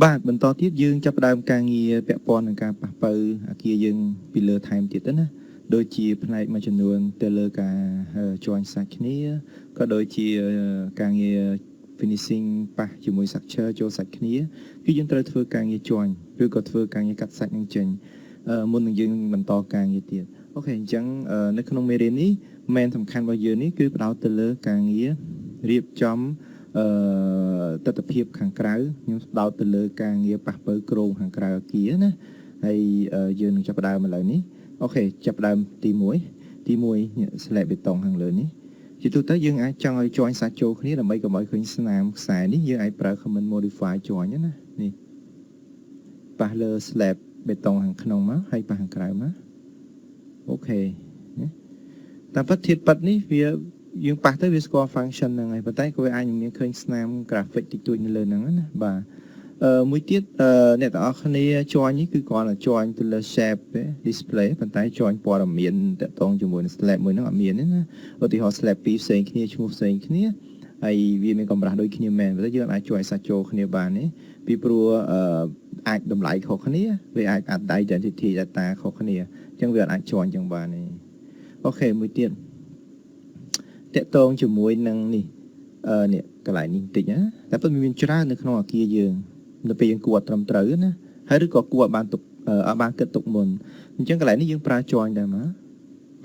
បាទបន្តទៀតយើងចាប់ផ្ដើមការងារពាក់ព័ន្ធនឹងការប៉ះប៉ូវអាគារយើងពីលើថែមទៀតទៅណាដូចជាផ្នែកមួយចំនួនទៅលើការjoin សាច់គ្នាក៏ដូចជាការងារ finishing ប៉ះជាមួយ structure ចូលសាច់គ្នាគឺយើងត្រូវធ្វើការងារ join ឬក៏ធ្វើការងារកាត់សាច់នឹងចេញមុននឹងយើងបន្តការងារទៀតអូខេអញ្ចឹងនៅក្នុងមេរៀននេះមែនសំខាន់របស់យើងនេះគឺផ្ដោតទៅលើការងាររៀបចំទស្សនវិជ្ជាខាងក្រៅខ្ញុំផ្ដោតទៅលើការងារប៉ះប៉ូវគ្រោងខាងក្រៅអាគារណាហើយយើងនឹងចាប់ផ្ដើមឥឡូវនេះអូខេចាប់ផ្ដើមទី1ស្លែកបេតុងខាងលើនេះជាទូទៅយើងអាចចង់ឲ្យ join សាច់ចូលគ្នាដើម្បីកុំឲ្យឃើញស្នាមខ្សែនេះយើងអាចប្រើ command modify join ណានេះប៉ះលើ slab បេតុងខាងក្នុងមកហើយប៉ះខាងក្រៅមកអូខេតែពិតធៀបប៉ិតនេះវាយើងប៉ះទៅវាស្គាល់ function ហ្នឹងហើយប៉ុន្តែក៏វាអាចនឹងមានឃើញស្នាម graphic តិចតួចនៅលើហ្នឹងណាបាទមួយទៀតអ្នកទាំងអស់គ្នា join នេះគឺគ្រាន់តែ join ទៅលើ shape ទេ display ប៉ុន្តែ join ព័ត៌មានតកតងជាមួយនឹង slab មួយហ្នឹងអត់មានទេណាឧទាហរណ៍ slab ពីរផ្សេងគ្នាឈ្មោះផ្សេងគ្នាហើយវាមានកម្រាស់ដូចគ្នាមែនប៉ុន្តែយើងអាចជួយសាច់ចូលគ្នាបានទេពីព្រោះអាចតម្លៃខុសគ្នាវាអាច identity data ខុសគ្នាអញ្ចឹងវាអាច join អញ្ចឹងបានទេអូខេមួយទៀតតកតងជាមួយនឹងនេះនេះកន្លែងនេះបន្តិចណាតែពិតមានច្រើននៅក្នុងអាគារយើងនៅពេលយើងគួរអត់ត្រឹមត្រូវណាហើយឬក៏គួរអត់បានទុកអត់បានគិតទុកមុនអញ្ចឹងកន្លែងនេះយើងប្រើ join ដែរមក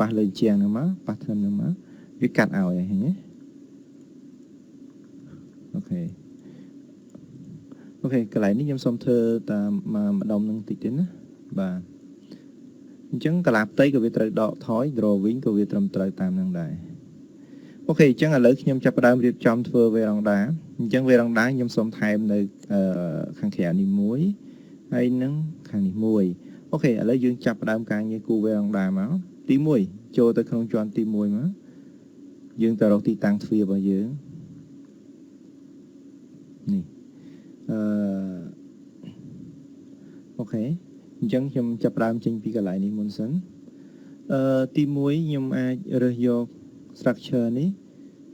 ប៉ះលើជាងហ្នឹងមកប៉ះថ្នាំហ្នឹងមកវាកាត់ឲ្យហើយឃើញទេអូខេកន្លែងនេះខ្ញុំសូមធ្វើតាមម្ដុំនឹងតិចទៀតណាបាទអញ្ចឹងកាឡាផ្ទៃក៏វាត្រូវដកថយ drawing ក៏វាត្រឹមត្រូវតាមនឹងដែរអូខេអញ្ចឹងឥឡូវខ្ញុំចាប់ផ្ដើមរៀបចំធ្វើ veranda អញ្ចឹង veranda ខ្ញុំសូមថែមនៅខាងក្រៅនេះមួយហើយនឹងខាងនេះមួយអូខេឥឡូវយើងចាប់ផ្ដើមការងារគូ veranda មកទី1ចូលទៅក្នុងជាន់ទី1មកយើងទៅរកទីតាំងទ្វាររបស់យើងនេះអូខេអញ្ចឹងខ្ញុំចាប់ផ្ដើមចេញពីកន្លែងនេះមុនសិនទី1ខ្ញុំអាចរើសយក structure នេះ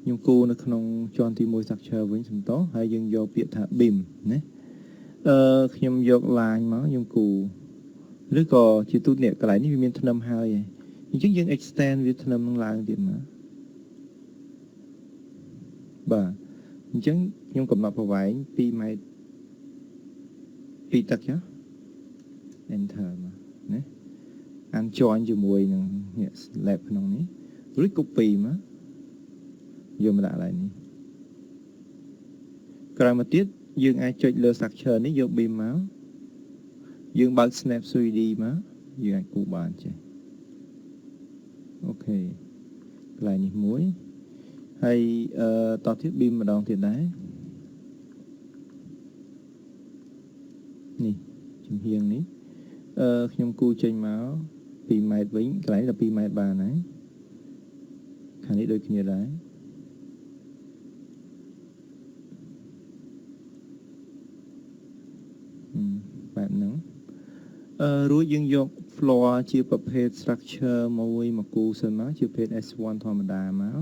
ខ្ញុំគូនៅក្នុងជាន់ទី1 structure វិញសំដៅហើយយើងយកពាក្យថា beam ណាខ្ញុំយក line មកខ្ញុំគូឬក៏ជាទូនេះកន្លែងនេះវាមានធ្នឹមហើយអញ្ចឹងយើង extend វាធ្នឹមនឹងឡើងទៀតមកបាទអញ្ចឹងខ្ញុំកំណត់ប្រវែង2ម៉ែត្រពីទឹកចុះ enter មកណាអាន join ជាមួយនឹងនេះ slab ក្នុងនេះឬ copy មកយកមកដាក់កន្លែងនេះក្រោយមកទៀតយើងអាចចុចលើ structure នេះយក beam មកយើងបើក snap 3D មកយើងអាចគូបានចេះអូខេកន្លែងនេះមួយហើយតទៀត beam ម្ដងទៀតដែរនេះចំហៀងនេះខ្ញុំគូចេញមក2ម៉ែត្រវិញកន្លែង12ម៉ែត្របានហើយខាងនេះដូចគ្នាដែរបែបហ្នឹងរួចយើងយក floor ជាប្រភេទ structure មួយមកគូសិនមកជាប្រភេទ S1 ធម្មតាមក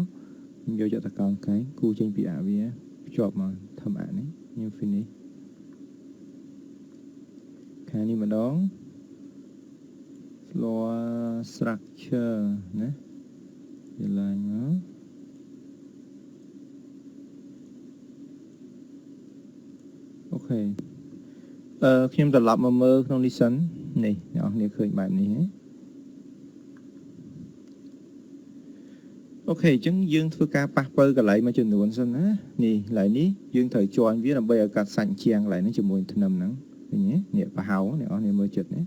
ខ្ញុំយកតកោណកែងគូចេញពីអាវាភ្ជាប់មកធ្វើអានេះខ្ញុំ finish ខាងនេះម្ដង floor structure ណាវាឡើងមកអូខេខ្ញុំត្រឡប់មកមើលក្នុងនេះសិននេះអ្នកនរគ្នាឃើញបែបនេះហ៎អូខេអញ្ចឹងយើងធ្វើការប៉ះប៉ូវកន្លែងមួយចំនួនសិនណានេះកន្លែងនេះយើងត្រូវជាន់វាដើម្បីឲ្យកាត់សាច់ជាងកន្លែងនេះជាមួយធ្នឹមហ្នឹងឃើញទេនេះប្រហោអ្នកនរគ្នាមើលចិត្តណា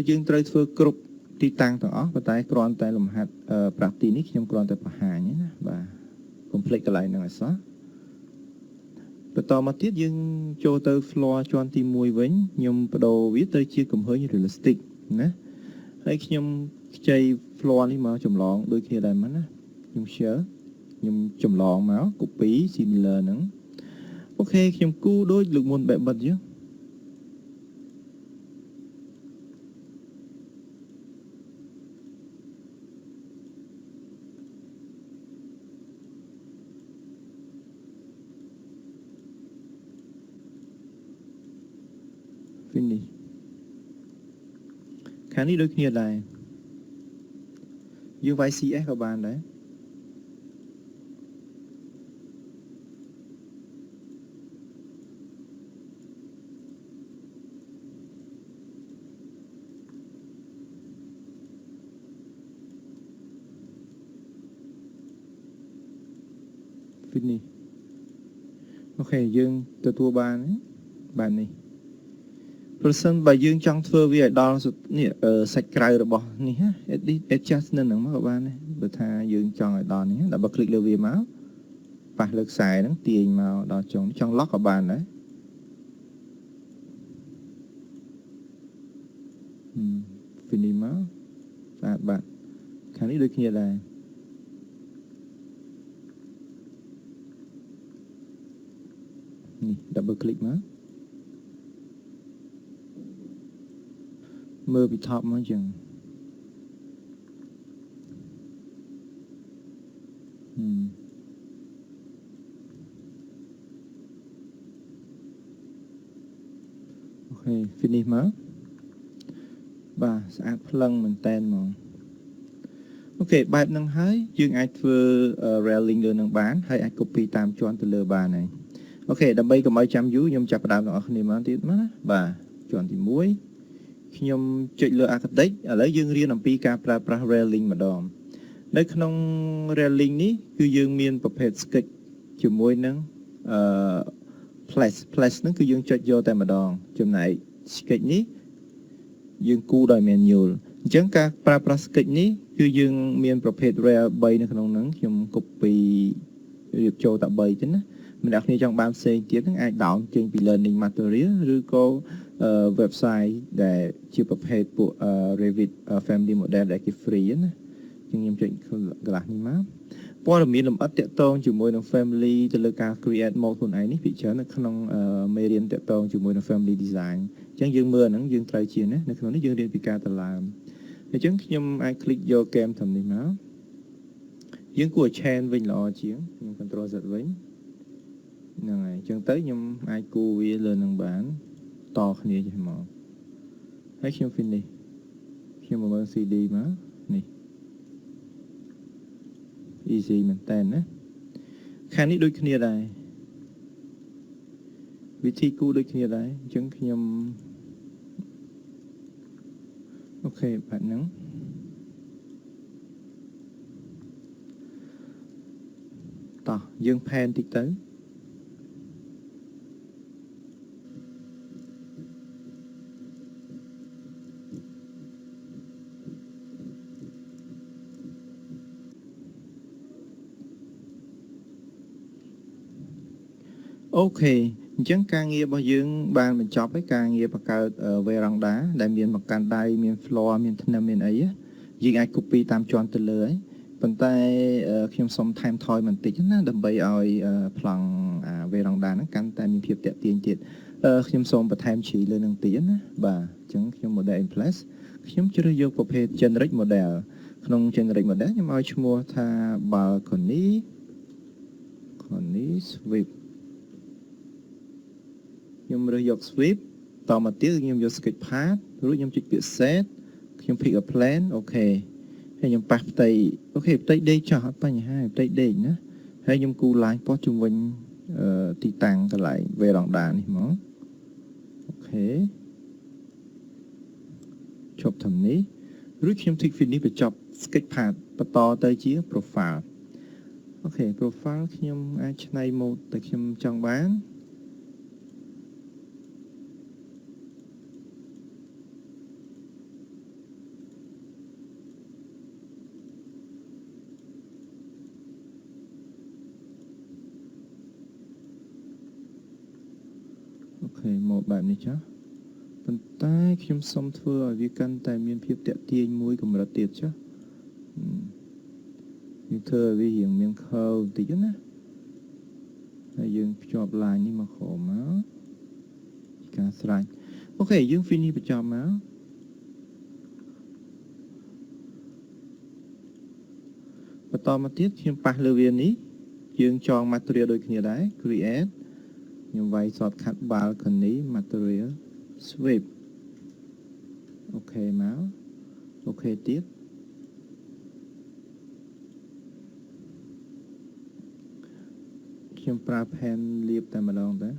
យើងត្រូវធ្វើគ្រប់ទីតាំងទាំងអស់ប៉ុន្តែគ្រាន់តែលំហាត់ប្រាប់ទីនេះខ្ញុំគ្រាន់តែបង្ហាញណាបាទកុំភ្លេចកន្លែងហ្នឹងឲ្យសោះបន្តមកទៀតយើងចូលទៅ floor ជាន់ទី1វិញខ្ញុំបដូរវាទៅជាកំហើញ realistic ណាហើយខ្ញុំខ្ចី floor នេះមកចម្លងដូចគ្នាដែរមកណាខ្ញុំ share ខ្ញុំចម្លងមក copy similar ហ្នឹងអូខេខ្ញុំគូដូចលើកមុនបែបបិទយើង finish ខាងនេះដូចគ្នាដែរយើងវាយ CS ក៏បានដែរ finish អូខេយើងទទួលបានបែបនេះប្រសិនបើយើងចង់ធ្វើវាឲ្យដល់នេះសាច់ក្រៅរបស់នេះណា adjust នៅហ្នឹងមកក៏បានដែរបើថាយើងចង់ឲ្យដល់នេះដល់បើ click លើវាមកប៉ះលើខ្សែហ្នឹងទាញមកដល់ចុងចង់ lock ក៏បានដែរfinish មកស្អាតបាទខាងនេះដូចគ្នាដែរនេះ double click មកមើលពី top មកចឹងអូខេ finish មកបាទស្អាតផ្លឹងមែនតែនហ្មងអូខេបែបហ្នឹងហើយយើងអាចធ្វើ railing លើនឹងបានហើយអាច copy តាមជាន់ទៅលើបានហើយអូខេដើម្បីកុំឲ្យចាំយូរខ្ញុំចាប់ផ្ដើមទាំងអស់គ្នាមកទៀតមកណាបាទជាន់ទី1ខ្ញុំចុចលើ architect ឥឡូវយើងរៀនអំពីការប្រើប្រាស់ railing ម្ដងនៅក្នុង railing នេះគឺយើងមានប្រភេទ sketch ជាមួយនឹងplace ហ្នឹងគឺយើងចុចយកតែម្ដងចំណែក sketch នេះយើងគូដោយ manual អញ្ចឹងការប្រើប្រាស់ sketch នេះគឺយើងមានប្រភេទ rail 3នៅក្នុងហ្នឹងខ្ញុំ copy រៀបចូលតែ3ទេណាម្នាក់គ្នាចង់បានផ្សេងទៀតហ្នឹងអាច down ចេញពី learning material ឬក៏ website ដែលជាប្រភេទពួក Revit family model ដែលគេ free ណាអញ្ចឹងខ្ញុំចុចកន្លះនេះមកព័ត៌មានលម្អិតតាក់ទងជាមួយនឹង family ទៅលើការ create mode ខ្លួនឯងនេះពិចារណានៅក្នុងមេរៀនតាក់ទងជាមួយនឹង family design អញ្ចឹងយើងមើលហ្នឹងយើងត្រូវជាណានៅក្នុងនេះយើងរៀនពីការតឡើងអញ្ចឹងខ្ញុំអាច click យក game តាមនេះមកយើងគួរ chain វិញល្អជាងខ្ញុំ control Z វិញហ្នឹងហើយអញ្ចឹងទៅខ្ញុំអាចគូវាលើនឹងបានតគ្នាចេះមកហើយខ្ញុំ finish ខ្ញុំមកមើល CD មកនេះ easy មែនតើណាខាងនេះដូចគ្នាដែរវិធីគូដូចគ្នាដែរអញ្ចឹងខ្ញុំអូខេបែបហ្នឹងតោះយើងផែនតិចទៅអូខេអញ្ចឹងការងាររបស់យើងបានបញ្ចប់ហើយការងារបង្កើត veranda ដែលមានបង្កាន់ដៃមាន floor មានធ្នឹមមានអីយើងអាច copy តាមជាន់ទៅលើហើយប៉ុន្តែខ្ញុំសូមថែមថយបន្តិចណាដើម្បីឲ្យប្លង់ veranda ហ្នឹងកាន់តែមានភាពតាក់ទាញទៀតខ្ញុំសូមបន្ថែមជ្រីលើនឹងទៀតណាបាទអញ្ចឹងខ្ញុំ model in place ខ្ញុំជ្រើសយកប្រភេទ generic model ក្នុង generic model ខ្ញុំឲ្យឈ្មោះថា balcony sweep ខ្ញុំរើសយក sweep តមកទៀតខ្ញុំយក sketch pad រួចខ្ញុំចុចពាក្យ set ខ្ញុំ pick a plane អូខេហើយខ្ញុំប៉ះផ្ទៃអូខេផ្ទៃដេកចោះអត់បញ្ហាផ្ទៃដេកណាហើយខ្ញុំគូ line ពោះជុំវិញទីតាំងកន្លែង veranda នេះហ្មងអូខេជប់តាមនេះរួចខ្ញុំ tick finish បញ្ចប់ sketch pad បន្តទៅជា profile អូខេ profile ខ្ញុំអាចឆ្នៃ mode តែខ្ញុំចង់បានអូខេមកបែបនេះចាប៉ុន្តែខ្ញុំសុំធ្វើឲ្យវាកាន់តែមានភាពតាក់ទាញមួយកម្រិតទៀតចាយើងធ្វើឲ្យវារៀងមាន curve បន្តិចណាហើយយើងភ្ជាប់ line នេះមកក្រោមមកការស្រាច់អូខេយើង finish បញ្ចប់មកបន្តមកទៀតខ្ញុំប៉ះលើវានេះយើងចង material ដូចគ្នាដែរ create ខ្ញុំវាយ shortcut balcony material sweep អូខេមកអូខេទៀតខ្ញុំប្រើ pen លាបតែម្ដងទៅ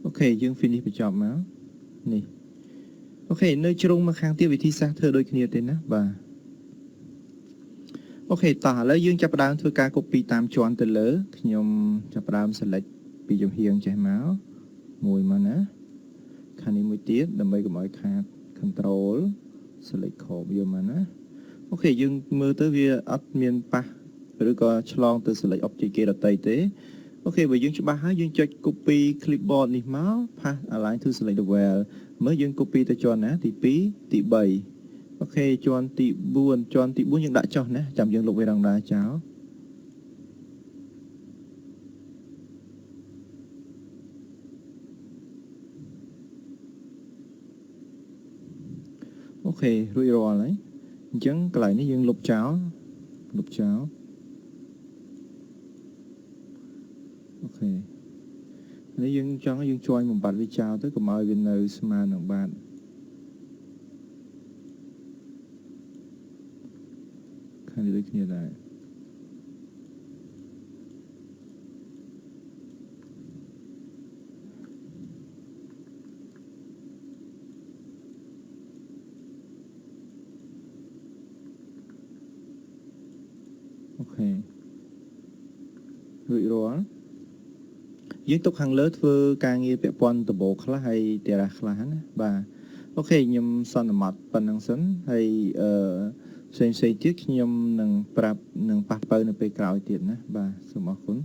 អូខេយើង finish បញ្ចប់មកនេះអូខេនៅជ្រុងមកខាងទៀតវិធីសាស្ត្រធ្វើដូចគ្នាទេណាបាទអូខេតោះឥឡូវយើងចាប់ផ្ដើមធ្វើការ copy តាមជាន់ទៅលើខ្ញុំចាប់ផ្ដើម select ពីចំហៀងចេះមកមួយមកណាខាងនេះមួយទៀតដើម្បីកុំឲ្យខាត control select ខបយកមកណាអូខេយើងមើលទៅវាអត់មានប៉ះឬក៏ឆ្លងទៅ select object គេដទៃទេអូខេបើយើងច្បាស់ហើយយើងចុច copy clipboard នេះមក pass align to select the well មើលយើង copy ទៅជាន់ណាទី2ទី3អូខេជាន់ទី4ជាន់ទី4យើងដាក់ចុះណាចាំយើងលុបវារងដាចោលអូខេរួចរាល់ហើយអញ្ចឹងកន្លែងនេះយើងលុបចោលអូខេនេះយើងចង់យើងជួយបំបត្តិវាចោលទៅកុំឲ្យវានៅស្មើនឹងបាតខាងនេះដូចគ្នាដែរអូខេរួចរាល់យើងទុកខាងលើធ្វើការងារពាក់ព័ន្ធដំបូលខ្លះហើយតារ៉ាខ្លះណាបាទអូខេខ្ញុំសន្មតប៉ុណ្្នឹងសិនហើយផ្សេងទៀតខ្ញុំនឹងប្រាប់នឹងប៉ះប៉ូវនៅពេលក្រោយទៀតណាបាទសូមអរគុណ